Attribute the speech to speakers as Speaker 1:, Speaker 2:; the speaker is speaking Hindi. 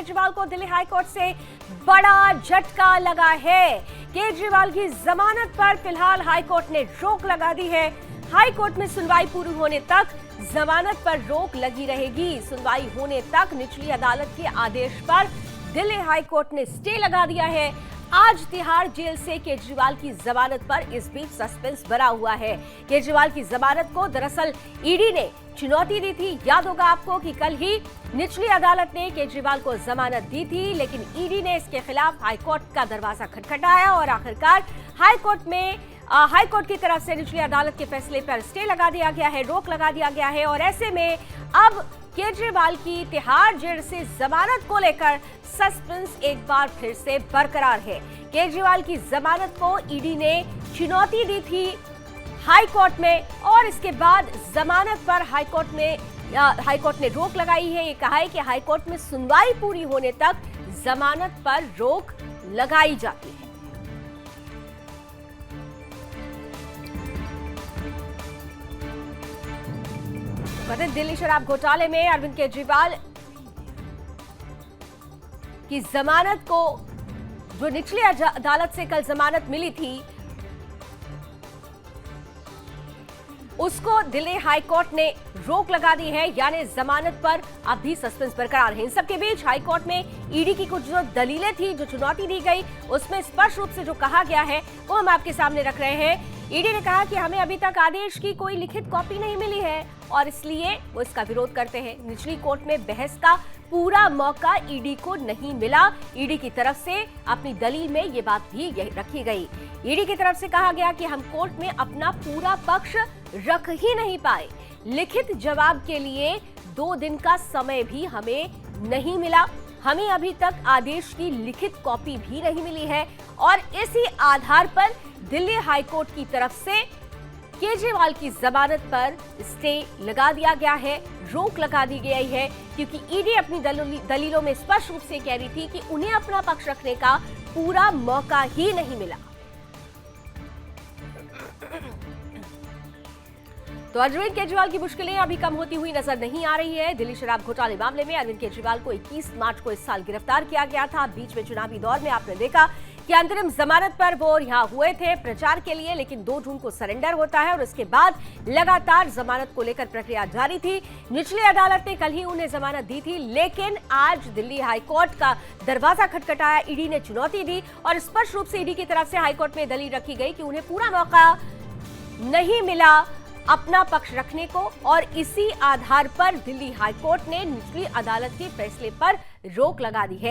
Speaker 1: केजरीवाल को दिल्ली हाईकोर्ट से बड़ा झटका लगा है। केजरीवाल की जमानत पर फिलहाल हाईकोर्ट ने रोक लगा दी है। हाईकोर्ट में सुनवाई पूरी होने तक जमानत पर रोक लगी रहेगी। सुनवाई होने तक निचली अदालत के आदेश पर दिल्ली हाईकोर्ट ने स्टे लगा दिया है। आज तिहाड़ जेल से केजरीवाल की जमानत पर इस बीच सस्पेंस बना हुआ है। केजरीवाल की जमानत को दरअसल ईडी ने चुनौती दी थी। याद होगा आपको कि कल ही निचली अदालत ने केजरीवाल को जमानत दी थी, लेकिन ईडी ने इसके खिलाफ हाईकोर्ट का दरवाजा खटखटाया और आखिरकार हाईकोर्ट की तरफ से निचली अदालत के फैसले पर स्टे लगा दिया गया है, रोक लगा दिया गया है। और ऐसे में अब केजरीवाल की तिहाड़ जेल से जमानत को लेकर सस्पेंस एक बार फिर से बरकरार है। केजरीवाल की जमानत को ईडी ने चुनौती दी थी हाईकोर्ट में और इसके बाद जमानत पर हाईकोर्ट ने रोक लगाई है। ये कहा है कि हाईकोर्ट में सुनवाई पूरी होने तक जमानत पर रोक लगाई जाती है। कथित दिल्ली शराब घोटाले में अरविंद केजरीवाल की जमानत को, जो निचली अदालत से कल जमानत मिली थी, उसको दिल्ली हाईकोर्ट ने रोक लगा दी है, यानी जमानत पर अब भी सस्पेंस बरकरार है। इन सबके बीच हाईकोर्ट में ईडी की कुछ जो दलीलें थी, जो चुनौती दी गई, उसमें स्पष्ट रूप से जो कहा गया है वो हम आपके सामने रख रहे हैं। ईडी ने कहा कि हमें अभी तक आदेश की कोई लिखित कॉपी नहीं मिली है और इसलिए वो इसका विरोध करते हैं। निचली कोर्ट में बहस का पूरा मौका ईडी को नहीं मिला। ईडी की तरफ से अपनी दलील में ये बात भी रखी गई। ईडी की तरफ से कहा गया कि हम कोर्ट में अपना पूरा पक्ष रख ही नहीं पाए। लिखित जवाब के लिए 2 दिन का समय भी हमें नहीं मिला। हमें अभी तक आदेश की लिखित कॉपी भी नहीं मिली है और इसी आधार पर दिल्ली हाईकोर्ट की तरफ से केजरीवाल की जमानत पर स्टे लगा दिया गया है, रोक लगा दी गई है, क्योंकि ईडी अपनी दलीलों में स्पष्ट रूप से कह रही थी कि उन्हें अपना पक्ष रखने का पूरा मौका ही नहीं मिला। तो अरविंद केजरीवाल की मुश्किलें अभी कम होती हुई नजर नहीं आ रही है। दिल्ली शराब घोटाले मामले में अरविंद केजरीवाल को 21 मार्च को इस साल गिरफ्तार किया गया था। बीच में चुनावी दौर में आपने देखा कि अंतरिम जमानत पर वो यहां हुए थे प्रचार के लिए, लेकिन 2 जून को सरेंडर होता है और उसके बाद लगातार जमानत को लेकर प्रक्रिया जारी थी। निचली अदालत ने कल ही उन्हें जमानत दी थी, लेकिन आज दिल्ली हाईकोर्ट का दरवाजा खटखटाया, ईडी ने चुनौती दी और स्पष्ट रूप से ईडी की तरफ से हाईकोर्ट में दलील रखी गई कि उन्हें पूरा मौका नहीं मिला अपना पक्ष रखने को और इसी आधार पर दिल्ली हाईकोर्ट ने निचली अदालत के फैसले पर रोक लगा दी है।